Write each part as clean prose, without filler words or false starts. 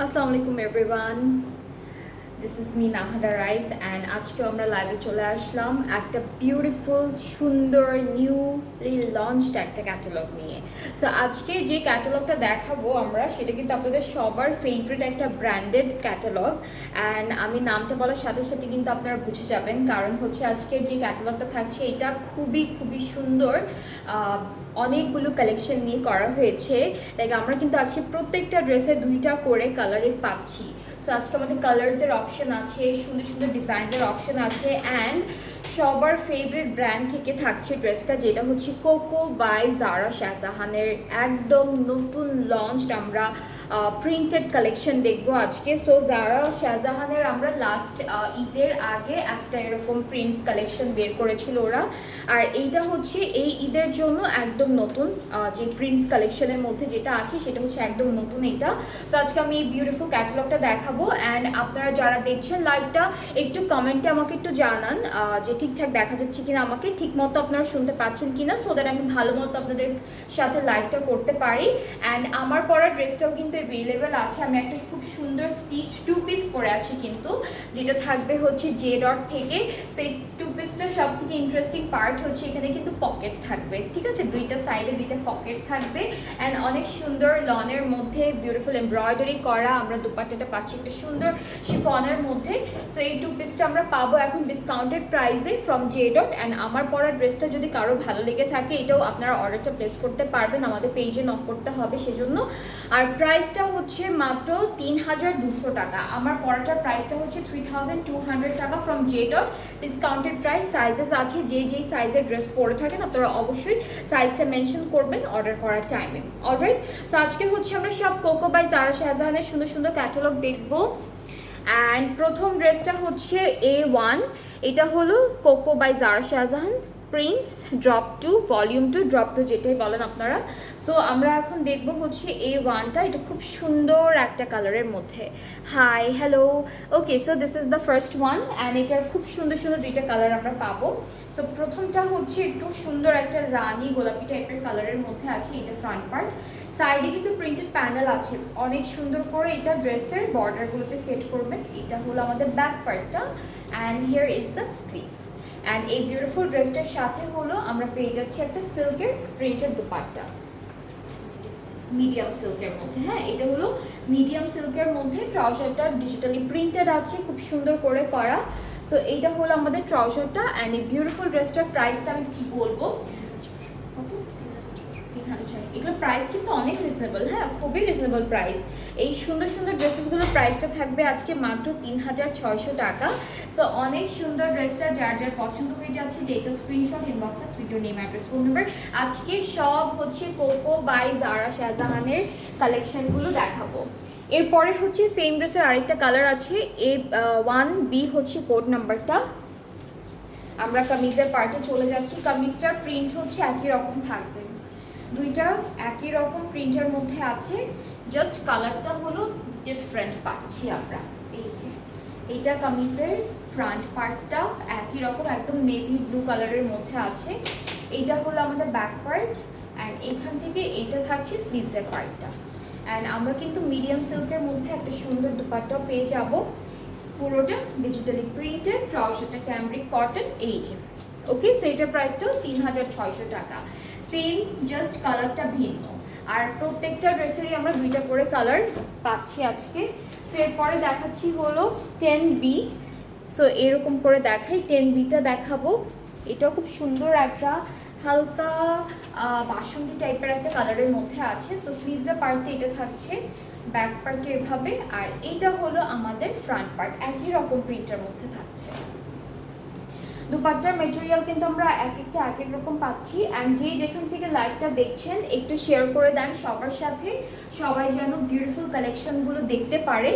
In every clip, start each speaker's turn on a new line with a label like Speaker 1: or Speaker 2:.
Speaker 1: আসসালামু আলাইকুম everyone, this is me নাহাদা rice and আজকেও আমরা লাইভে চলে আসলাম একটা বিউটিফুল সুন্দর নিউলি লঞ্চড একটা ক্যাটালগ নিয়ে। সো আজকে যে ক্যাটালগটা দেখাবো আমরা সেটা কিন্তু আপনাদের সবার ফেভারিট একটা ব্র্যান্ডেড ক্যাটালগ। অ্যান্ড আমি নামটা বলার সাথে সাথে কিন্তু আপনারা বুঝে যাবেন, কারণ হচ্ছে আজকে যে ক্যাটালগটা থাকছে এটা খুবই খুবই সুন্দর। অনেকগুলো কালেকশন নিয়ে করা হয়েছে। লাইক আমরা কিন্তু আজকে প্রত্যেকটা ড্রেসে দুইটা করে কালারের পাচ্ছি। সো আজকে আমাদের কালার্সের অপশন আছে, সুন্দর সুন্দর ডিজাইনের অপশন আছে, অ্যান্ড সবার ফেভারিট ব্র্যান্ড থেকে থাকছে ড্রেসটা, যেটা হচ্ছে কোকো বাই জারা শাহজাহানের একদম নতুন লঞ্চড আমরা প্রিন্টেড কালেকশন দেখবো আজকে। সো জারা শাহজাহানের আমরা লাস্ট ঈদের আগে একটা এরকম প্রিন্টস কালেকশন বের করেছিল ওরা, আর এইটা হচ্ছে এই ঈদের জন্য একদম নতুন যে প্রিন্টস কালেকশনের মধ্যে যেটা আছে সেটা হচ্ছে একদম নতুন এইটা। সো আজকে আমি এই বিউটিফুল ক্যাটালগটা দেখাবো, অ্যান্ড আপনারা যারা দেখছেন লাইভটা একটু কমেন্টে আমাকে একটু জানান যে ঠিকঠাক দেখা যাচ্ছে কিনা, আমাকে ঠিক মতো আপনারা শুনতে পাচ্ছেন কিনা, সো দ্যাট আমি ভালো মতো আপনাদের সাথে লাইভটা করতে পারি। অ্যান্ড আমার পরা ড্রেসটাও কিন্তু অ্যাভেলেবেল আছে। আমি একটা খুব সুন্দর স্টিচড 2 পিস পরে আছি কিন্তু, যেটা থাকবে হচ্ছে জে ডট থেকে। সেই 2 পিসটা সব থেকে ইন্টারেস্টিং পার্ট হচ্ছে এখানে কিন্তু পকেট থাকবে, ঠিক আছে, দুইটা সাইডে দুইটা পকেট থাকবে, অ্যান্ড অনেক সুন্দর লনের মধ্যে বিউটিফুল এমব্রয়ডারি করা আমরা দুপাট্টাটা পাচ্ছি একটা সুন্দর শিফনের মধ্যে। সো এই 2 পিসটা আমরা পাবো এখন ডিসকাউন্টেড প্রাইসে ফ্রম জে ডট। অ্যান্ড আমার পরা ড্রেসটা যদি কারো ভালো লেগে থাকে এটাও আপনারা অর্ডারটা প্লেস করতে পারবেন, আমাদের পেজে নক করতে হবে সেজন্য। আর প্রাইসটা হচ্ছে মাত্র 3200 টাকা। আমার পরাটার প্রাইসটা হচ্ছে 3200 টাকা from J dot, discounted price. Sizes আছে, যে যেই সাইজের ড্রেস পরে থাকেন আপনারা অবশ্যই সাইজটা মেনশন করবেন অর্ডার করার টাইমে। অলরাইট, সো আজকে হচ্ছে আমরা সব কোকো বাই জারা শাহজাহানের সুন্দর সুন্দর ক্যাটালগ দেখবো। অ্যান্ড প্রথম ড্রেসটা হচ্ছে A1, এটা হলো Coco by Zara Shahjahan prints drop 2 volume 2 drop 2 যেটাই বলেন আপনারা। সো আমরা এখন দেখব হচ্ছে A1টা, এটা খুব সুন্দর একটা কালারের মধ্যে। Hi hello, okay, so this is the first one, and এটার খুব সুন্দর সুন্দর দুইটা কালার আমরা পাবো। সো প্রথমটা হচ্ছে একটু সুন্দর একটা রানী গোলাপি টাইপের কালারের মধ্যে আছে, এটা ফ্রন্ট পার্ট। সাইডে কিন্তু প্রিন্টেড প্যানেল আছে, অনেক সুন্দর করে এটা ড্রেসের বর্ডারগুলোতে সেট করবেন। এটা হলো আমাদের ব্যাক পার্টটা, and here is the sleeve. And এই বিউটিফুল ড্রেসটার সাথে হলো আমরা পেয়ে যাচ্ছি একটা সিল্কের প্রিন্টেড দুপাট্টা, মিডিয়াম সিল্কের মধ্যে। হ্যাঁ, এটা হলো মিডিয়াম সিল্কের মধ্যে। ট্রাউজারটা ডিজিটালি প্রিন্টেড আছে, খুব সুন্দর করে করা। সো এইটা হলো আমাদের ট্রাউজারটা, অ্যান্ড এই বিউটিফুল ড্রেসটার প্রাইসটা আমি কি বলবো, এগুলো প্রাইস কিন্তু অনেক রিজনেবল, হ্যাঁ খুবই রিজনেবল প্রাইস। এই সুন্দর সুন্দর ড্রেসেসগুলোর প্রাইসটা থাকবে আজকে মাত্র 3600 টাকা। সো অনেক সুন্দর ড্রেসটা, যার যার পছন্দ হয়ে যাচ্ছে take a screenshot, inbox us with your name address phone number. আজকে সব হচ্ছে কোকো বাই জারা শাহজাহানের কালেকশনগুলো দেখাবো। এরপরে হচ্ছে সেম ড্রেসের আরেকটা কালার আছে, A1B হচ্ছে কোড নাম্বারটা। আমরা কামিজের পার্টে চলে যাচ্ছি। কামিজটার প্রিন্ট হচ্ছে একই রকম থাকবে, দুইটা একই রকম প্রিন্টের মধ্যে আছে, জাস্ট কালারটা হলো ডিফারেন্ট পাচ্ছি আমরা। এই যে এইটা কামিজের ফ্রন্ট পার্টটা একই রকম একদম নেভি ব্লু কালারের মধ্যে আছে। এইটা হলো আমাদের ব্যাক পার্ট, অ্যান্ড এখান থেকে এইটা থাকছে স্লিভসের পার্টটা। অ্যান্ড আমরা কিন্তু মিডিয়াম সিল্কের মধ্যে একটা সুন্দর দুপাট্টাও পেয়ে যাব, পুরোটা ডিজিটালি প্রিন্টেড, ট্রাউজারটা ক্যামব্রিক কটন। এই যে ওকে, সো এটার প্রাইসটাও 3600 টাকা। সেম, জাস্ট কালারটা ভিন্ন। আর প্রত্যেকটা ড্রেসেরই আমরা দুইটা করে কালার পাচ্ছি আজকে। সো এরপরে দেখাচ্ছি হলো 10B। সো এরকম করে দেখাই, 10Bটা দেখাবো। এটাও খুব সুন্দর একটা হালকা বাসন্তী টাইপের একটা কালারের মধ্যে আছে। তো স্লিভসের পার্টে এটা থাকছে, ব্যাক পার্টে এভাবে, আর এটা হলো আমাদের ফ্রন্ট পার্ট, একই রকম প্রিন্টের মধ্যে থাকছে। দুপাট্টার মেটেরিয়াল কিন্তু আমরা এক একটা এক এক রকম পাচ্ছি। অ্যান্ড যে যেখান থেকে লাইভটা দেখছেন একটু শেয়ার করে দেন সবার সাথে, সবাই যেন বিউটিফুল কালেকশনগুলো দেখতে পারে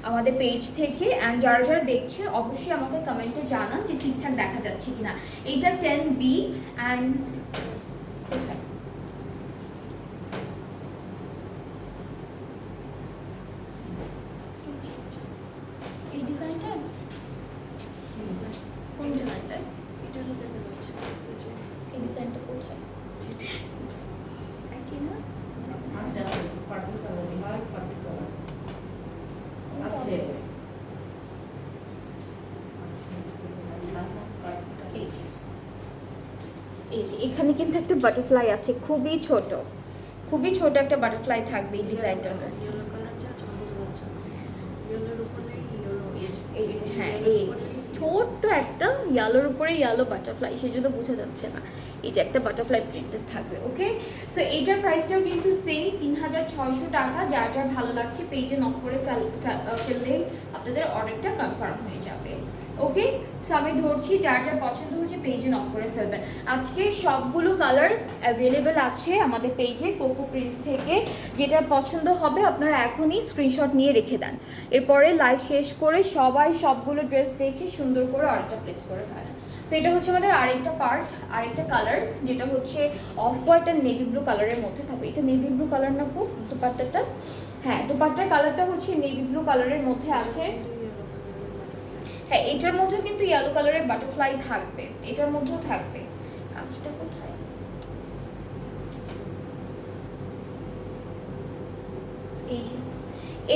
Speaker 1: আমাদের পেজ থেকে। অ্যান্ড যারা যারা দেখছে অবশ্যই আমাকে কমেন্টে জানান যে ঠিকঠাক দেখা যাচ্ছে কিনা। এইটা 10B। অ্যান্ড কোথায় এই ডিজাইনটা, কোন ডিজাইনটা,
Speaker 2: এটা হতে পারছে
Speaker 1: এই ডিজাইনটা কোথায়, একই না?
Speaker 2: আচ্ছা পার্পল কালার হয় পার্পল কালার
Speaker 1: এই যে এখানে কিন্তু একটা বাটারফ্লাই আছে, খুবই ছোট একটা বাটারফ্লাই থাকবে এই ডিজাইনটার মধ্যে। এই যে হ্যাঁ, এই যে ছোট্ট একটা ইয়েলোর উপরে ইয়েলো বাটারফ্লাই, সেজন্য বোঝা যাচ্ছে না। এই যে একটা বাটারফ্লাই প্রিন্টেড থাকবে। ওকে, সো এইটার প্রাইসটাও কিন্তু সেম 3600 টাকা। যার যার ভালো লাগছে পেজে নক করে ফেললেই আপনাদের অর্ডারটা কনফার্ম হয়ে যাবে। ওকে, সো আমি ধরছি, যার যার পছন্দ হচ্ছে পেজে নক করে ফেলবেন। আজকে সবগুলো কালার অ্যাভেলেবেল আছে আমাদের পেজে কোকো প্রিন্স থেকে। যেটা পছন্দ হবে আপনারা এখনই স্ক্রিনশট নিয়ে রেখে দেন। এরপরে লাইভ শেষ করে সবাই সবগুলো ড্রেস দেখে সুন্দর করে অর্ডারটা প্লেস করে ফেলেন। সো এটা হচ্ছে আমাদের আরেকটা পার্ট, আরেকটা কালার, যেটা হচ্ছে অফ হোয়াইট আর নেভি ব্লু কালারের মধ্যে থাকবে। এটা নেভি ব্লু কালার না খুব দুপাট্টাটা? হ্যাঁ, দুপাট্টার কালারটা হচ্ছে নেভি ব্লু কালারের মধ্যে আছে। হ্যাঁ, এটার মধ্যেও কিন্তু ইয়েলো কালারের বাটারফ্লাই থাকবে, এটার মধ্যেও থাকবে। কাজটা কোথায়? এই যে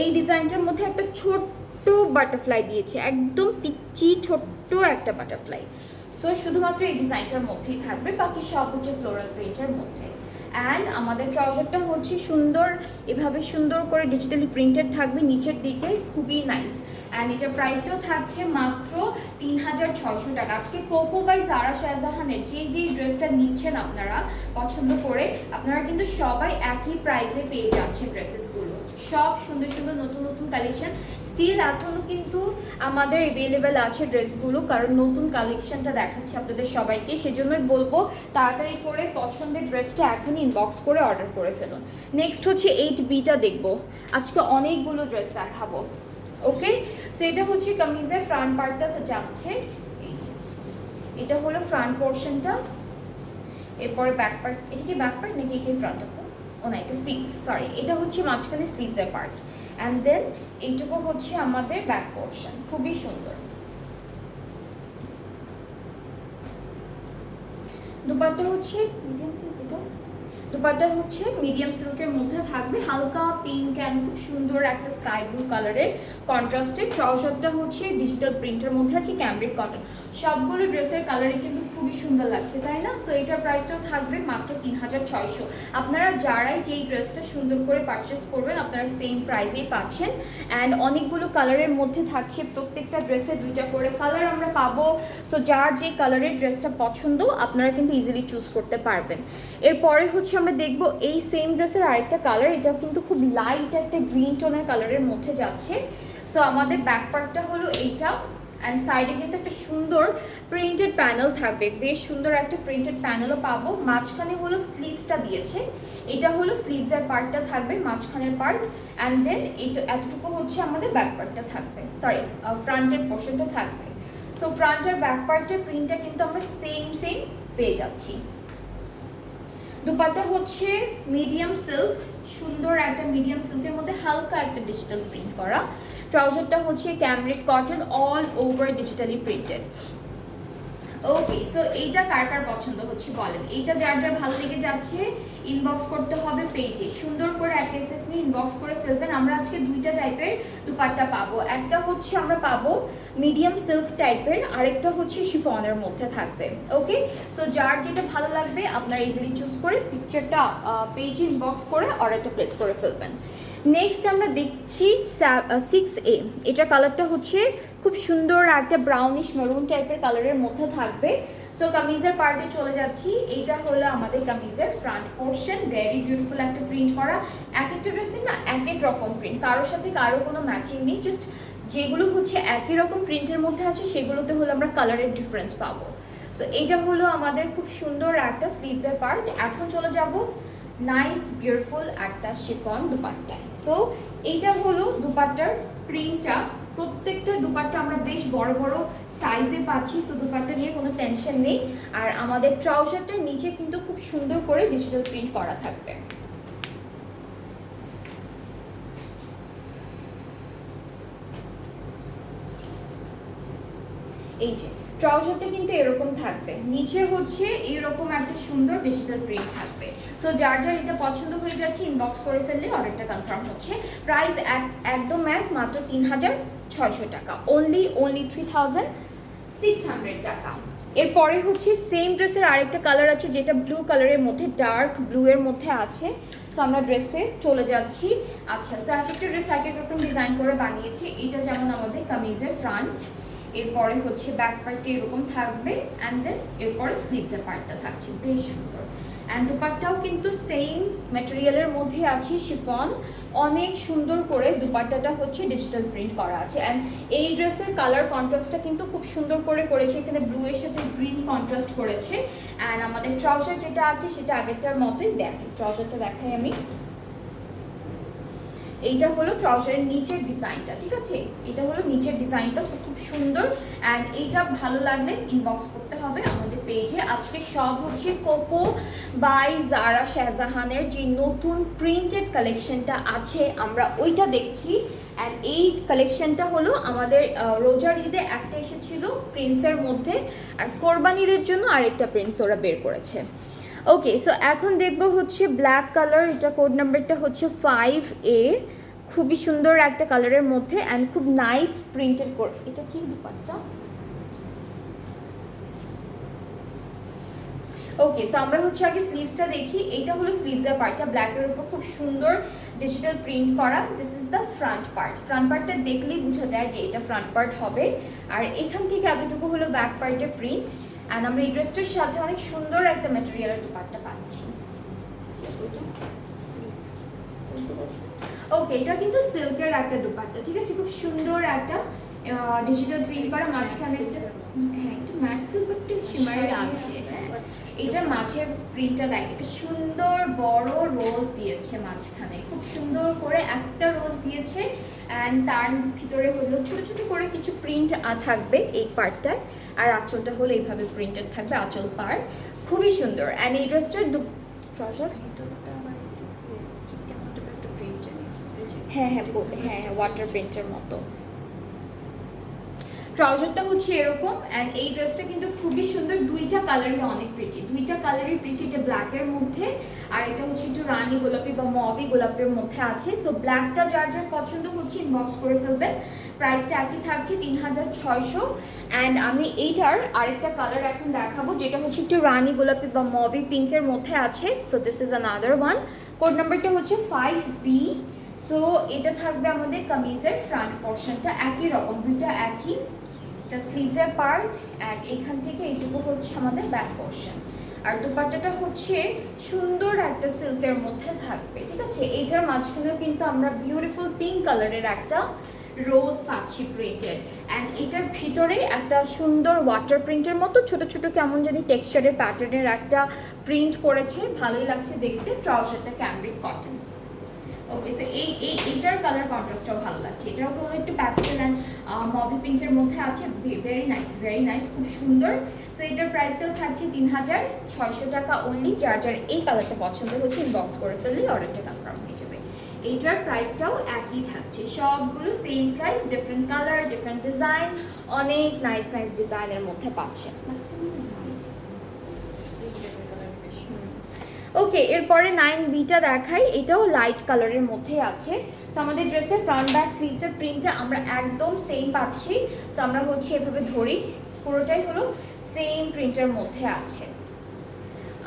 Speaker 1: এই ডিজাইনটার মধ্যে একটা ছোট্ট বাটারফ্লাই দিয়েছে, একদম পিচ্চি ছোট্ট একটা বাটারফ্লাই। সো শুধুমাত্র এই ডিজাইনটার মধ্যেই থাকবে, বাকি সব হচ্ছে ফ্লোরাল প্রিন্টের মধ্যে। অ্যান্ড আমাদের ট্রাউজারটা হচ্ছে সুন্দর, এভাবে সুন্দর করে ডিজিটালি প্রিন্টেড থাকবে নিচের দিকে, খুবই নাইস। অ্যান্ড এটার প্রাইসটাও থাকছে মাত্র 3600 টাকা। আজকে কোকো বাই জারা শাহজাহানের যেই ড্রেসটা নিচ্ছেন আপনারা পছন্দ করে, আপনারা কিন্তু সবাই একই প্রাইসে পেয়ে যাচ্ছেন ড্রেসেসগুলো। সব সুন্দর সুন্দর নতুন নতুন কালেকশন স্টিল এখনও কিন্তু আমাদের অ্যাভেলেবেল আছে ড্রেসগুলো, কারণ নতুন কালেকশনটা দেখাচ্ছি আপনাদের সবাইকে। সেজন্যই বলবো তাড়াতাড়ি করে পছন্দের ড্রেসটা এখনই ইনবক্স করে অর্ডার করে ফেলুন। নেক্সট হচ্ছে 8Bটা দেখবো, আজকে অনেকগুলো ড্রেস দেখাবো। ওকে, সো এটা হচ্ছে কামিজের ফ্রন্ট পার্টটা যাচ্ছে, এই যে এটা হলো ফ্রন্ট পোর্শনটা। এরপরে ব্যাক পার্ট, এটা কি ব্যাক পার্ট নাকি এটাই ফ্রন্ট? ও না, এটা স্লিভস, সরি, এটা হচ্ছে মাঝখানে স্লিভসের পার্ট। অ্যান্ড দেন এইটুকু হচ্ছে আমাদের ব্যাক পোর্শন, খুবই সুন্দর। দুপাট্টা হচ্ছে মিডিয়াম সিল্ক, এটা দুপাট্টা হচ্ছে মিডিয়াম সিল্কের মধ্যে থাকবে, হালকা পিঙ্ক অ্যান্ড খুব সুন্দর একটা স্কাই ব্লু কালারের কন্ট্রাস্টের। ট্রাউজারটা হচ্ছে ডিজিটাল প্রিন্টের মধ্যে আছে, ক্যামব্রিক কটন। সবগুলো ড্রেসের কালারই কিন্তু খুবই সুন্দর লাগছে, তাই না? সো এটার প্রাইসটাও থাকবে মাত্র 3600। আপনারা যারাই যেই ড্রেসটা সুন্দর করে পারচেস করবেন আপনারা সেম প্রাইসেই পাচ্ছেন। অ্যান্ড অনেকগুলো কালারের মধ্যে থাকছে, প্রত্যেকটা ড্রেসে 2টা করে কালার আমরা পাবো। সো যার যে কালারের ড্রেসটা পছন্দ আপনারা কিন্তু ইজিলি চুজ করতে পারবেন। এরপরে হচ্ছে আমরা দেখবো এই সেম ড্রেসের আরেকটা কালার, এটা কিন্তু খুব লাইট একটা গ্রিন টোনের কালারের মধ্যে যাচ্ছে। সো আমাদের ব্যাক পার্টটা হলো এইটা, অ্যান্ড সাইডে কিন্তু একটা সুন্দর প্রিন্টেড প্যানেল থাকবে, বেশ সুন্দর একটা প্রিন্টেড প্যানেলও পাবো। মাঝখানে হলো স্লিভসটা দিয়েছে, এটা হলো স্লিভসের পার্টটা থাকবে, মাঝখানের পার্ট। অ্যান্ড দেন এটা এতটুকু হচ্ছে আমাদের ব্যাক পার্টটা থাকবে, সরি ফ্রন্টের পোর্শনটা থাকবে। সো ফ্রন্ট আর ব্যাক পার্টের প্রিন্টটা কিন্তু আমরা সেম পেয়ে যাচ্ছি। দুপাট্টা হচ্ছে মিডিয়াম সিল্ক, সুন্দর একটা মিডিয়াম সিল্কের মধ্যে হালকা একটা ডিজিটাল প্রিন্ট করা। ট্রাউজারটা হচ্ছে cambric cotton, all over digitally printed. Okay, so এইটা কার কার পছন্দ হচ্ছে বলেন? এইটা যার যার ভালো লেগে যাচ্ছে ইনবক্স করতে হবে পেজে, সুন্দর করে একটা এসএস নিয়ে ইনবক্স করে ফেলবেন। আমরা আজকে 2টা টাইপের দুপাট্টা পাবো, একটা হচ্ছে আমরা পাবো মিডিয়াম সিল্ক টাইপের, আরেকটা হচ্ছে শিফনের মধ্যে থাকবে। ওকে, সো যার যেটা ভালো লাগবে আপনারা ইজিলি চুজ করে পিকচারটা পেজে ইনবক্স করে অর্ডারটা প্লেস করে ফেলবেন। নেক্সট আমরা দেখছি 6A, এটার কালারটা হচ্ছে খুব সুন্দর একটা ব্রাউনিশ মেরুন টাইপের কালারের মধ্যে থাকবে। সো কামিজের পার্টে চলে যাচ্ছি, এইটা হলো আমাদের কামিজের ফ্রন্ট পোর্শন, ভেরি বিউটিফুল একটা প্রিন্ট করা। এক একটা ড্রেসের না এক এক রকম প্রিন্ট, কারোর সাথে কারো কোনো ম্যাচিং নেই, জাস্ট যেগুলো হচ্ছে একই রকম প্রিন্টের মধ্যে আছে সেগুলোতে হলো আমরা কালারের ডিফারেন্স পাবো। সো এইটা হলো আমাদের খুব সুন্দর একটা স্লিভসের পার্ট। এখন চলে যাব নাইস বিউটিফুল একটা শিফন দুপাট্টায়। সো এইটা হলো দুপাট্টার প্রিন্টটা, প্রত্যেকটা দুপাট্টা আমরা বেশ বড় বড় সাইজে পাচ্ছি, সো দুপাট্টা নিয়ে কোনো টেনশন নেই। আর আমাদের ট্রাউজারটার নিচে কিন্তু খুব সুন্দর করে ডিজিটাল প্রিন্ট করা থাকবে। এই যে ট্রাউজারটা কিন্তু এরকম থাকবে, নিচে হচ্ছে এরকম একটা সুন্দর ডিজিটাল প্রিন্ট থাকবে। সো যার যার এটা পছন্দ হয়ে যাচ্ছে ইনবক্স করে ফেললে অর্ডারটা কনফার্ম হচ্ছে। প্রাইস একদম মাত্র 3600 টাকা, অনলি 3600 টাকা। এরপরে হচ্ছে সেম ড্রেসের আরেকটা কালার আছে যেটা ব্লু কালারের মধ্যে, ডার্ক ব্লু এর মধ্যে আছে। সো আমরা ড্রেসে চলে যাচ্ছি। আচ্ছা, সো এক একটা ড্রেস এক এক রকম ডিজাইন করে বানিয়েছি। এটা যেমন আমাদের কামিজের ফ্রন্ট, এরপরে হচ্ছে ব্যাক পার্টটা এরকম থাকবে, অ্যান্ড দেন এরপরে স্লিভসের পার্টটা থাকছে বেশ সুন্দর। অ্যান্ড দুপাট্টাও কিন্তু সেম ম্যাটেরিয়ালের মধ্যে আছে, শিফন। অনেক সুন্দর করে দুপাট্টাটা হচ্ছে ডিজিটাল প্রিন্ট করা আছে। অ্যান্ড এই ড্রেসের কালার কন্ট্রাস্টটা কিন্তু খুব সুন্দর করে করেছে, এখানে ব্লু এর সাথে গ্রিন কন্ট্রাস্ট করেছে। অ্যান্ড আমাদের ট্রাউজার যেটা আছে সেটা আগেরটার মতোই। দেখেন ট্রাউজারটা দেখাই আমি। এইটা হলো ট্রাউজারের নিচের ডিজাইনটা, ঠিক আছে, এটা হলো নিচের ডিজাইনটা, খুব সুন্দর। অ্যান্ড এইটা ভালো লাগলে ইনবক্স করতে হবে আমাদের পেজে। আজকে সব হচ্ছে কোকো বাই জারা শাহজাহানের যে নতুন প্রিন্টেড কালেকশনটা আছে আমরা ওইটা দেখছি। অ্যান্ড এই কালেকশনটা হলো আমাদের রোজার ঈদে একটা এসেছিল প্রিন্সের মধ্যে, আর কোরবানি ঈদের জন্য আরেকটা প্রিন্স ওরা বের করেছে। ওকে, সো এখন দেখবো হচ্ছে ব্ল্যাক কালার, এটা কোড নাম্বারটা হচ্ছে 5A, খুবই সুন্দর একটা কালারের মধ্যে অ্যান্ড খুব নাইস প্রিন্টেড করে। এটা কি দুপাট্টা? ওকে, সো আমরা হচ্ছে আগে স্লিভসটা দেখি। এইটা হলো স্লিভসের পার্টটা, ব্ল্যাকের উপর খুব সুন্দর ডিজিটাল প্রিন্ট করা। This is the front part. Front পার্টটা দেখলেই বোঝা যায় যে এটা ফ্রন্ট পার্ট হবে। আর এখান থেকে এতটুকু হলো ব্যাক পার্টের প্রিন্ট। অ্যান্ড আমরা এই ড্রেসটার সাথে অনেক সুন্দর একটা ম্যাটেরিয়ালের দুপাট্টা পাচ্ছি। ওকে, এটা কিন্তু সিল্কের একটা দুপাট্টা, ঠিক আছে, খুব সুন্দর একটা ডিজিটাল প্রিন্ট করা, মাঝখানে একটা হ্যাঁ একটু ম্যাট সিল্ক একটু শিমারি আছে। এটার মাঝের প্রিন্টটা দেখ, এটা সুন্দর বড় রোজ দিয়েছে মাঝখানে, খুব সুন্দর করে একটা রোজ দিয়েছে। অ্যান্ড তার ভিতরে হলো ছোট ছোট করে কিছু প্রিন্ট থাকবে এই পার্টটায়। আর আঁচলটা হলো এইভাবে প্রিন্টেড থাকবে, আঁচল পার, খুবই সুন্দর। অ্যান্ড এই ড্রেসটার ট্রাউজার হ্যাঁ হ্যাঁ হ্যাঁ ওয়াটার প্রিন্টের মতো। ট্রাউজারটা হচ্ছে এরকম। অ্যান্ড এই ড্রেসটা কিন্তু খুবই সুন্দর, দুইটা কালারই অনেক প্রিটি, দুইটা কালারই প্রিটি। এটা ব্ল্যাকের মধ্যে আর এটা হচ্ছে একটু রানী গোলাপি বা মবি গোলাপের মধ্যে আছে। সো ব্ল্যাকটা যার যার পছন্দ হচ্ছে ইনবক্স করে ফেলবেন। প্রাইসটা একই থাকছে 3600। অ্যান্ড আমি এইটার আরেকটা কালার এখন দেখাবো যেটা হচ্ছে একটু রানী গোলাপি বা মবি পিঙ্কের মধ্যে আছে। So this is another one. Code নাম্বারটা হচ্ছে 5B। সো এটা থাকবে আমাদের কামিজের ফ্রন্ট পোর্শনটা একই রকম, দুইটা একই, এটা স্লিভসের পার্ট। অ্যান্ড এখান থেকে এইটুকু হচ্ছে আমাদের ব্যাক পোর্শন। আর দুপাট্টাটা হচ্ছে সুন্দর একটা সিল্কের মধ্যে থাকবে, ঠিক আছে। এইটার মাঝখানেও কিন্তু আমরা বিউটিফুল পিঙ্ক কালারের একটা রোজ পাচ্ছি প্রিন্টেড। অ্যান্ড এটার ভিতরে একটা সুন্দর ওয়াটার প্রিন্টের মতো ছোট ছোট কেমন জানি টেক্সচারের প্যাটার্নের একটা প্রিন্ট করেছে, ভালোই লাগছে দেখতে। ট্রাউজারটা ক্যামব্রিক কটন। ওকে, সো এইটার কালার কন্ট্রাস্টটাও ভালো লাগছে, এটা হলো একটু প্যাস্টেল অ্যান্ড মবি পিঙ্কের মধ্যে আছে, ভেরি নাইস, খুব সুন্দর। সো এটার প্রাইসটাও থাকছে 3600 টাকা অনলি। যার যার এই কালারটা পছন্দ হচ্ছে ইনবক্স করে ফেললে অর্ডারটা কনফার্ম হয়ে যাবে। এইটার প্রাইসটাও একই থাকছে, সবগুলো same price, different colour, different design, অনেক নাইস ডিজাইনের মধ্যে পাচ্ছেন। ওকে, এরপরে 9Bটা দেখাই, এটাও লাইট কালারের মধ্যে আছে। সো আমাদের ড্রেসের ফ্রন্ট ব্যাক স্লিভসের প্রিন্টটা আমরা একদম সেম পাচ্ছি। সো আমরা হচ্ছে এভাবে ধরি, পুরোটাই হলো সেম প্রিন্টের মধ্যে আছে।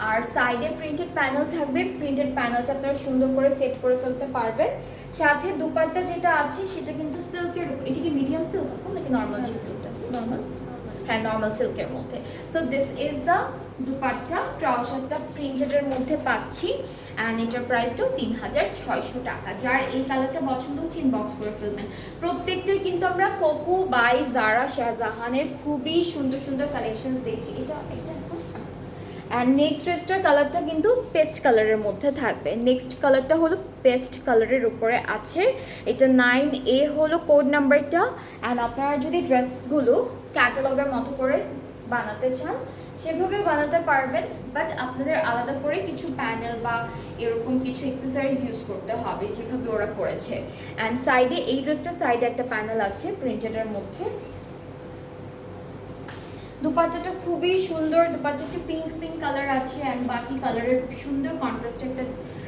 Speaker 1: আর সাইডে প্রিন্টেড প্যানেল থাকবে, প্রিন্টেড প্যানেলটা আপনারা সুন্দর করে সেট করে ফেলতে পারবেন। সাথে দুপাট্টা যেটা আছে সেটা কিন্তু সিল্কের, এটা কি মিডিয়াম সিল্ক নাকি নর্মাল? যে সিল্কটা নর্মাল, হ্যাঁ নর্মাল সিল্কের মধ্যে। So this is the dupatta. ট্রাউজারটা প্রিন্টেডের মধ্যে পাচ্ছি। অ্যান্ড এটার প্রাইসটাও 3600 টাকা। যার এই কালারটা পছন্দ হচ্ছে ইনবক্স করে ফেলবেন। প্রত্যেকটাই কিন্তু আমরা কোকো বাই জারা শাহজাহানের খুবই সুন্দর সুন্দর কালেকশনস দেখছি। এটা অ্যান্ড নেক্সট ড্রেসটার কালারটা কিন্তু পেস্ট কালারের মধ্যে থাকবে। নেক্সট কালারটা হলো পেস্ট কালারের উপরে আছে। এটা 9A হলো কোড নাম্বারটা। অ্যান্ড আপনারা যদি ড্রেসগুলো ক্যাটালগের মতো করে বানাতে চান সেভাবে বানাতে পারবেন, বাট আপনাদের আলাদা করে কিছু প্যানেল বা এরকম কিছু এক্সেসরিজ ইউজ করতে হবে যেভাবে ওরা করেছে। অ্যান্ড সাইডে এই ড্রেসটার সাইডে একটা প্যানেল আছে প্রিন্টেডের মধ্যে। দুপাট্টাটা খুবই সুন্দর, দুপাট্টা একটু পিঙ্ক পিঙ্ক কালার আছে অ্যান্ড বাকি কালারের সুন্দর কন্ট্রাস্ট একটা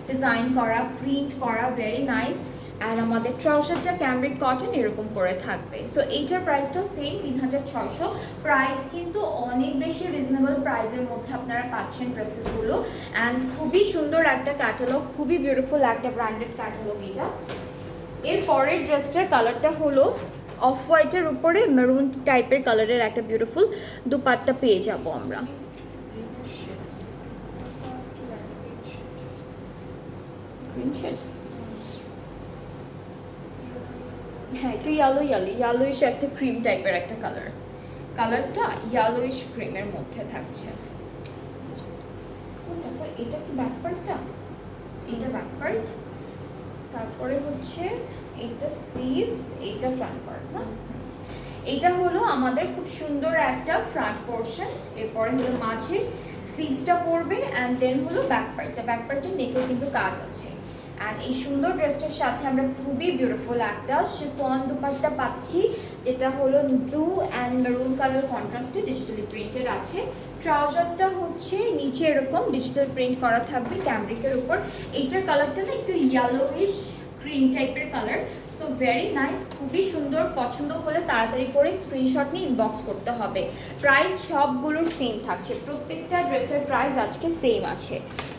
Speaker 1: ডিজাইন করা, প্রিন্ট করা, ভেরি নাইস। অ্যান্ড আমাদের ট্রাউজারটা ক্যামব্রিক কটন এরকম করে থাকবে। সো এইটার প্রাইসটাও সেম 3600। প্রাইস কিন্তু অনেক বেশি রিজনেবল প্রাইসের মধ্যে আপনারা পাচ্ছেন ড্রেসেসগুলো। অ্যান্ড খুবই সুন্দর একটা ক্যাটালগ, খুবই বিউটিফুল একটা ব্র্যান্ডেড ক্যাটালগ এটা। এর পরের ড্রেসটার কালারটা হলো অফ হোয়াইটের উপরে মেরুন টাইপের কালারের একটা বিউটিফুল দুপাট্টা পেয়ে যাব আমরা। হ্যাঁ, একটু ইয়ালোইশ একটা ক্রিম টাইপের একটা কালার, কালারটা ইয়ালোইশ ক্রিমের মধ্যে থাকছে। এটা কি ব্যাক পার্টটা? এটা ব্যাক পার্ট, তারপরে হচ্ছে এইটা স্লিভস, এইটা ফ্রন্ট পার্ট না? এইটা হলো আমাদের খুব সুন্দর একটা ফ্রন্ট পোর্শন। এরপরে হলো মাঝে স্লিভসটা পড়বে অ্যান্ড দেন হলো ব্যাক পার্টটা। ব্যাক পার্টের নেকেও কিন্তু কাজ আছে। অ্যান্ড এই সুন্দর ড্রেসটার সাথে আমরা খুবই বিউটিফুল একটা শিফন দুপাট্টা পাচ্ছি, যেটা হলো ব্লু অ্যান্ড মেরুন কালার কন্ট্রাস্টে ডিজিটালি প্রিন্টেড আছে। ট্রাউজারটা হচ্ছে নিচে এরকম ডিজিটাল প্রিন্ট করা থাকবে ক্যামব্রিকের উপর। এইটার কালারটা না একটু ইয়েলোইশ ক্রিম টাইপের কালার। সো ভেরি নাইস, খুবই সুন্দর। পছন্দ হলে তাড়াতাড়ি করে স্ক্রিনশট নিয়ে ইনবক্স করতে হবে। প্রাইস সবগুলোর সেম থাকছে, প্রত্যেকটা ড্রেসের প্রাইস আজকে সেম আছে।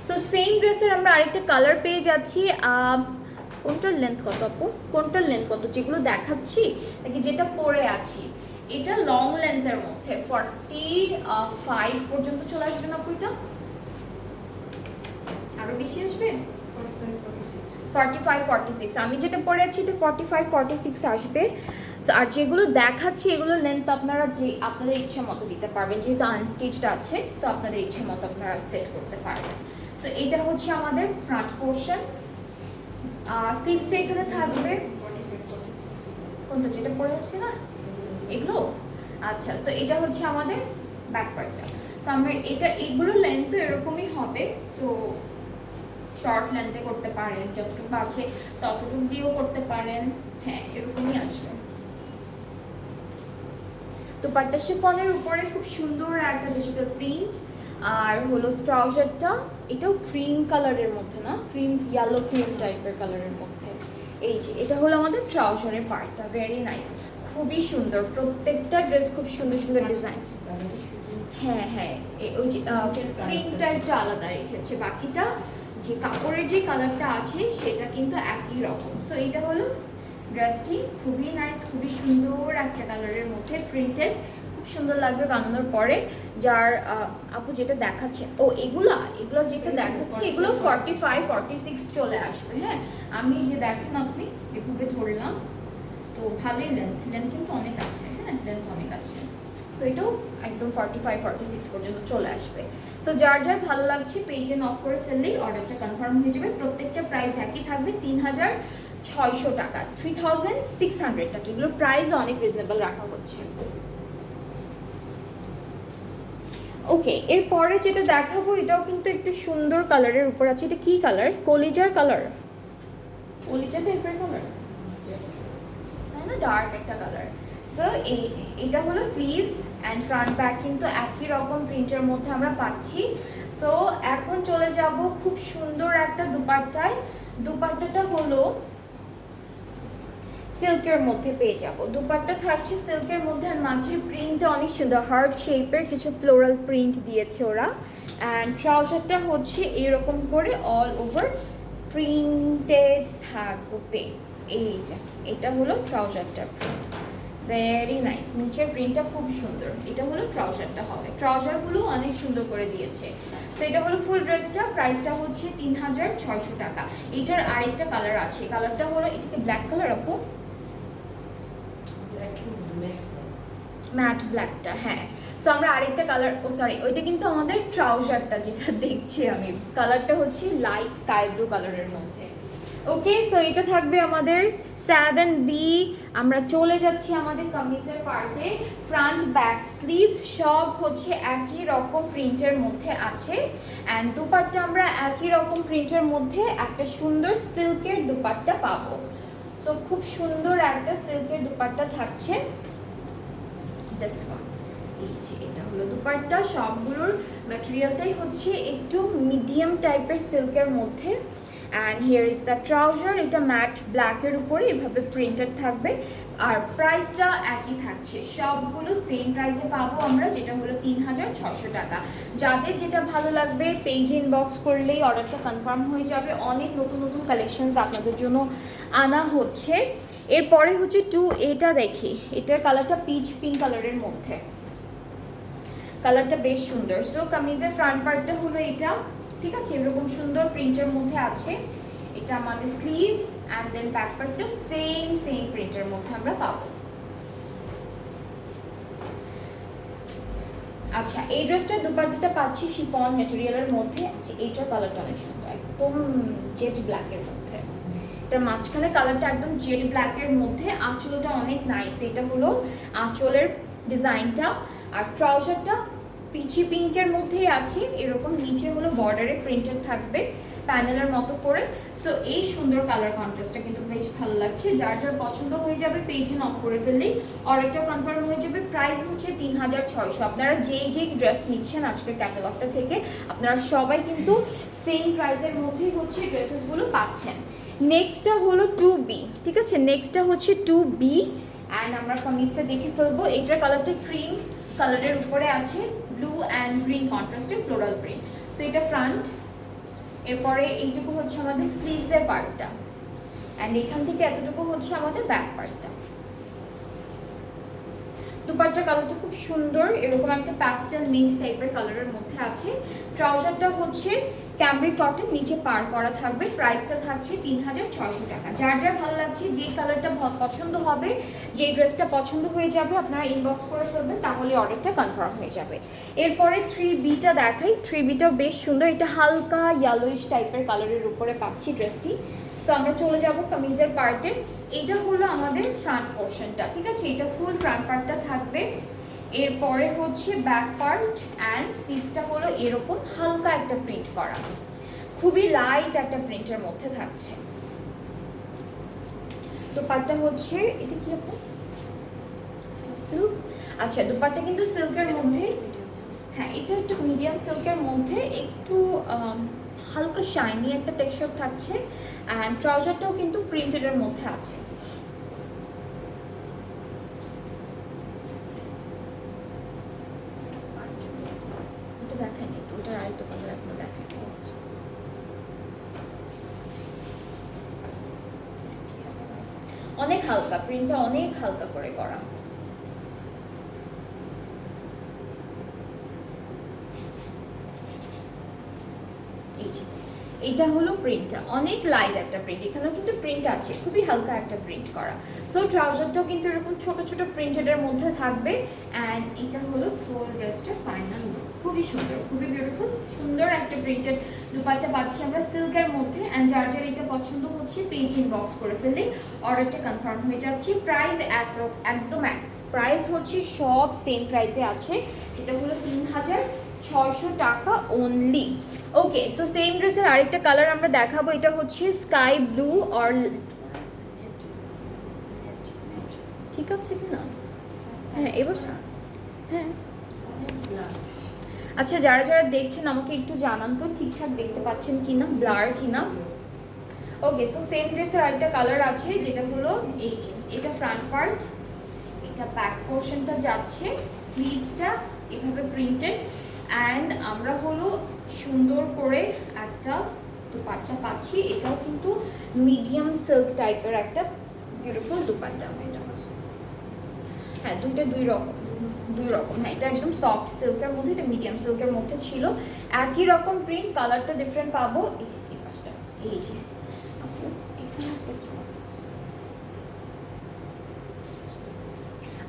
Speaker 1: সো সেম ড্রেসের আমরা আরেকটা কালার পেয়ে যাচ্ছি। কোনটার লেন্থ কত আপু? কোনটার লেন্থ কত? যেগুলো দেখাচ্ছি নাকি যেটা পরে আছি? এটা লং লেন্থের মধ্যে 45 পর্যন্ত চলে আসবে না আপু? এটা আরো বেশি আসবে? 45 46। আমি যেটা পরে আছি এটা 45 46 আসবে। সো আর যেগুলো দেখাচ্ছি এগুলো লেন্থ আপনারা আপনাদের ইচ্ছে মতো দিতে পারবেন, যেহেতু আনস্টিচড আছে। সো আপনাদের ইচ্ছে মতো আপনারা সেট করতে পারবেন। সো এটা হচ্ছে আমাদের ফ্রন্ট পোর্শন। স্লিভসটা এখানে থাকবে। কোনটা যেটা পরে আসছে না এগুলো? আচ্ছা, সো এটা হচ্ছে আমাদের ব্যাক পার্টটা। সো আমরা এগুলো লেন্থ তো এরকমই হবে। সো শর্ট লেন্থে করতে পারেন, যতটুকু আছে ততটুকু দিয়েও করতে পারেন। হ্যাঁ, এরকমই আসবে। দুপাট্টা শিফনের উপরে খুব সুন্দর একটা ডিজিটাল প্রিন্ট। আর হলো ট্রাউজারটা, এটাও ক্রিম কালারের মধ্যে না, ক্রিম ইয়েলো ক্রিম টাইপের কালারের মধ্যে। এই যে এটা হলো আমাদের ট্রাউজারের পার্টটা, ভেরি নাইস, খুবই সুন্দর। প্রত্যেকটা ড্রেস খুব সুন্দর সুন্দর ডিজাইন। হ্যাঁ হ্যাঁ, ওই যে প্রিন্ট টাইপটা আলাদা রেখেছে, বাকিটা যে কাপড়ের যে কালারটা আছে সেটা কিন্তু একই রকম। সো এটা হলো ড্রেসটি, খুবই নাইস, খুবই সুন্দর একটা কালারের মধ্যে প্রিন্টেড, খুব সুন্দর লাগবে বানানোর পরে। যার আপু যেটা দেখাচ্ছে, এগুলো যেটা দেখাচ্ছে এগুলো 45 46 চলে আসবে। হ্যাঁ, আমি যে দেখেন আপনি এভাবে ধরলাম, তো ভালোই লেন্থ কিন্তু অনেক আছে। হ্যাঁ, লেন্থ অনেক আছে। সো এটাও একদম 45 46 পর্যন্ত চলে আসবে। সো যার যার ভালো লাগছে পেজে নক করে ফেললেই অর্ডারটা কনফার্ম হয়ে যাবে। প্রত্যেকটা প্রাইস একই থাকবে, 3600 টাকা, 3600 টাকা। এগুলোর প্রাইস অনেক রিজনেবল রাখা হচ্ছে। ওকে, এরপরে যেটা দেখাবো এটাও কিন্তু একটু সুন্দর কালারের উপর আছে। এটা কি কালার? কলিজার কালার, কলিজা টাইপের কালার, তাই না? ডার্ক একটা কালার। সো এই যে এটা হলো স্লিভস অ্যান্ড ফ্রন্ট ব্যাক কিন্তু একই রকম প্রিন্টের মধ্যে আমরা পাচ্ছি। সো এখন চলে যাব খুব সুন্দর একটা দুপাট্টায়। দুপাট্টাটা হলো সিল্কের মধ্যে পেয়ে যাব। দুপাট্টা থাকছে সিল্কের মধ্যে, আর মাঝের প্রিন্টটা অনেক সুন্দর, হার্ট শেপের কিছু ফ্লোরাল প্রিন্ট দিয়েছে ওরা। অ্যান্ড ট্রাউজারটা হচ্ছে এরকম করে অল ওভার প্রিন্টেড থাকবে। এই যে এটা হলো ট্রাউজারটার প্রিন্ট, ভেরি নাইস। নিচের প্রিন্টটা খুব সুন্দর। এটা হলো ট্রাউজারটা হবে, ট্রাউজারগুলো অনেক সুন্দর করে দিয়েছে। সো এটা হলো ফুল ড্রেসটা, প্রাইসটা হচ্ছে 3600 টাকা। এটার আরেকটা কালার আছে, কালারটা হলো এটাকে ব্ল্যাক কালার আপু, ম্যাট ব্ল্যাকটা। হ্যাঁ, সো আমরা আরেকটা কালার, সরি ওইটা কিন্তু আমাদের ট্রাউজারটা যেটা দেখছি আমি, কালারটা হচ্ছে লাইট স্কাই ব্লু কালারের মধ্যে। ওকে, সো এটা থাকবে আমাদের 7B। আমরা চলে যাচ্ছি আমাদের কামিজের পার্টে। ফ্রন্ট ব্যাক স্লিভস সব হচ্ছে একই রকম প্রিন্টের মধ্যে আছে। অ্যান্ড দুপাট্টা আমরা একই রকম প্রিন্টের মধ্যে একটা সুন্দর সিল্কের দুপাট্টা পাবো। সো খুব সুন্দর একটা সিল্কের দুপাট্টা থাকছে, দিস ওয়ান। এই যে এটা হলো দুপাট্টা, সবগুলোর ম্যাটেরিয়ালটাই হচ্ছে একটু মিডিয়াম টাইপের সিল্কের মধ্যে। And here is the trouser, এটা ম্যাট ব্ল্যাকের উপরে এভাবে প্রিন্টেড থাকবে। আর প্রাইসটা একই থাকছে, সবগুলো সেম প্রাইসে পাবো আমরা, যেটা হলো 3600 টাকা। যাদের যেটা ভালো লাগবে পেজে ইনবক্স করলেই অর্ডারটা কনফার্ম হয়ে যাবে। অনেক নতুন নতুন কালেকশনস আপনাদের জন্য আনা হচ্ছে। এরপরে হচ্ছে 2A দেখি, এটার কালারটা পিচ পিঙ্ক কালারের মধ্যে, কালারটা বেশ সুন্দর। সো কামিজের ফ্রন্ট পার্টটা হলো এটা, ঠিক আছে, এরকম সুন্দর প্রিন্টের মধ্যে আছে। এটা আমাদের স্লিভস অ্যান্ড দেন ব্যাক পার্টটা সেম প্রিন্টের মধ্যে আমরা পাবো। আচ্ছা, এই ড্রেসটার দুপাট্টাটা পাচ্ছি শিফন ম্যাটেরিয়ালের মধ্যে। আচ্ছা, এইটার কালারটা অনেক সুন্দর, একদম জেড ব্ল্যাকের মধ্যে। এটার মাঝখানে কালারটা একদম জেড ব্ল্যাকের মধ্যে, আঁচলটা অনেক নাইস। এটা হলো আঁচলের ডিজাইনটা। আর ট্রাউজারটা পিচি পিঙ্কের মধ্যেই আছে, এরকম নিচে হলো বর্ডারে প্রিন্টেড থাকবে প্যানেলের মতো করে। সো এই সুন্দর কালার কন্ট্রাস্টটা কিন্তু বেশ ভালো লাগছে। যার যার পছন্দ হয়ে যাবে পেজে নক করে ফেললেই অর্ডারটা কনফার্ম হয়ে যাবে। প্রাইস হচ্ছে 3600। আপনারা যেই ড্রেস নিচ্ছেন আজকের ক্যাটালগটা থেকে, আপনারা সবাই কিন্তু সেম প্রাইসের মধ্যেই হচ্ছে ড্রেসেসগুলো পাচ্ছেন। নেক্সটটা হলো 2B, ঠিক আছে, নেক্সটটা হচ্ছে 2B। অ্যান্ড আমরা কামিজটা দেখে ফেলবো। এটার কালারটা ক্রিম কালারের উপরে আছে ব্লু অ্যান্ড গ্রিন কন্ট্রাস্টের ফ্লোরাল প্রিন্ট। সো এটা ফ্রন্ট, এরপরে এইটুকু হচ্ছে আমাদের স্লিভসের পার্টটা, অ্যান্ড এখান থেকে এতটুকু হচ্ছে আমাদের ব্যাক পার্টটা। দুপাট্টার কালারটা খুব সুন্দর, এরকম একটা প্যাস্টেল মিন্ট টাইপের কালারের মধ্যে আছে। ট্রাউজারটা হচ্ছে ক্যামব্রিক কটন, নিচে পার করা থাকবে। প্রাইসটা থাকছে 3600 টাকা। যার যার ভালো লাগছে, যেই কালারটা পছন্দ হবে, যেই ড্রেসটা পছন্দ হয়ে যাবে, আপনারা ইনবক্স করে ফেলবেন, তাহলে অর্ডারটা কনফার্ম হয়ে যাবে। এরপরে 3Bটা দেখাই। 3Bটাও বেশ সুন্দর, এটা হালকা ইয়েলোইশ টাইপের কালারের উপরে পাচ্ছি ড্রেসটি। সো আমরা চলে যাব কামিজের পার্টে। এটা হলো আমাদের ফ্রন্ট পোর্শনটা, ঠিক আছে, এটা ফুল ফ্রন্ট পার্টটা থাকবে। এরপরে হচ্ছে ব্যাক পার্ট অ্যান্ড স্লিভসটা হলো এরকম হালকা একটা প্রিন্ট করা, খুবই লাইট একটা প্রিন্টের মধ্যে থাকছে। দোপাট্টা হচ্ছে এটা কি আপনার সিল্ক, আচ্ছা দোপাট্টা কিন্তু সিল্কের মধ্যে, হ্যাঁ এটা একটু মিডিয়াম সিল্কের মধ্যে, একটু হালকা শাইনি একটা টেক্সচার থাকছে। অ্যান্ড ট্রাউজারটাও কিন্তু প্রিন্টেডের মধ্যে আছে। এটা দেখায়নি তো, ওটার আরেকটা কালার এখন দেখাই। অনেক হালকা প্রিন্টটা, অনেক হালকা করে করা। এটা হলো প্রিন্টটা, অনেক লাইট একটা প্রিন্ট, এখানেও কিন্তু প্রিন্ট আছে, খুবই হালকা একটা প্রিন্ট করা। সো ট্রাউজারটাও কিন্তু এরকম ছোট ছোট প্রিন্টেডের মধ্যে থাকবে। অ্যান্ড এটা হলো ফুল ড্রেসটার ফাইনাল লুক, খুবই সুন্দর, খুবই বিউটিফুল, সুন্দর একটা প্রিন্টেড দুপাট্টা পাচ্ছি আমরা সিল্কের মধ্যে। অ্যান্ড যার যার এটা পছন্দ হচ্ছে পেজ ইনবক্স করে ফেললে অর্ডারটা কনফার্ম হয়ে যাচ্ছে। প্রাইস একদম এক প্রাইস হচ্ছে, সব সেম প্রাইসে আছে, যেটা হলো 3600 টাকা অনলি। ওকে, সো সেম ড্রেসের আরেকটা কালার আমরা দেখাবো। এটা হচ্ছে স্কাই ব্লু অর, ঠিক আছে কি না, হ্যাঁ এবার হ্যাঁ। আচ্ছা, যারা যারা দেখছেন আমাকে একটু জানান তো ঠিকঠাক দেখতে পাচ্ছেন কিনা, ব্লার কিনা। ওকে, সো সেম ড্রেসের আরেকটা কালার আছে, যেটা হলো এই যে, এটা ফ্রন্ট পার্ট, এটা ব্যাক পোর্শনটা যাচ্ছে, স্লিভসটা এভাবে প্রিন্টেড। অ্যান্ড আমরা হলো সুন্দর করে একটা দুপাট্টা পাচ্ছি, এটাও কিন্তু মিডিয়াম সিল্ক টাইপের একটা বিউটিফুল দুপাট্টা। হ্যাঁ দুইটা দুই রকম, হ্যাঁ এটা একদম সফট সিল্কের মধ্যে, এটা মিডিয়াম সিল্কের মধ্যে ছিল। একই রকম প্রিন্ট, কালারটা ডিফারেন্ট পাবো। এই যে এই পাশটা, এই যে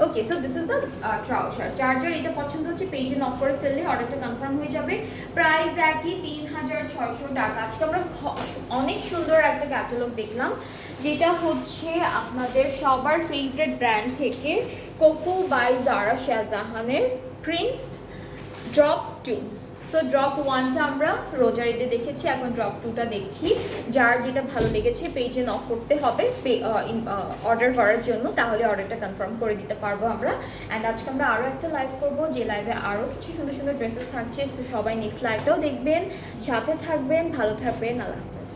Speaker 1: okay, so this is the trouser. যার যার এটা পছন্দ হচ্ছে পেজে নক করে ফেললে অর্ডারটা কনফার্ম হয়ে যাবে। প্রাইস একই 3600 টাকা। আজকে আমরা অনেক সুন্দর একটা ক্যাটালগ দেখলাম, যেটা হচ্ছে আপনাদের সবার ফেভারিট ব্র্যান্ড থেকে কোকো বাই জারা শাহজাহানের প্রিন্স ড্রপ 2। সো ড্রপ 1টা আমরা রোজার ঈদে দেখেছি, এখন ড্রপ 2টা দেখছি। যার যেটা ভালো লেগেছে পেজে নক করতে হবে অর্ডার করার জন্য, তাহলে অর্ডারটা কনফার্ম করে দিতে পারবো আমরা। অ্যান্ড আজকে আমরা আরও একটা লাইভ করবো, যে লাইভে আরও কিছু সুন্দর সুন্দর ড্রেসেস থাকছে। সো সবাই নেক্সট লাইভটাও দেখবেন, সাথে থাকবেন, ভালো থাকবেন, আল্লাহ হাফেজ।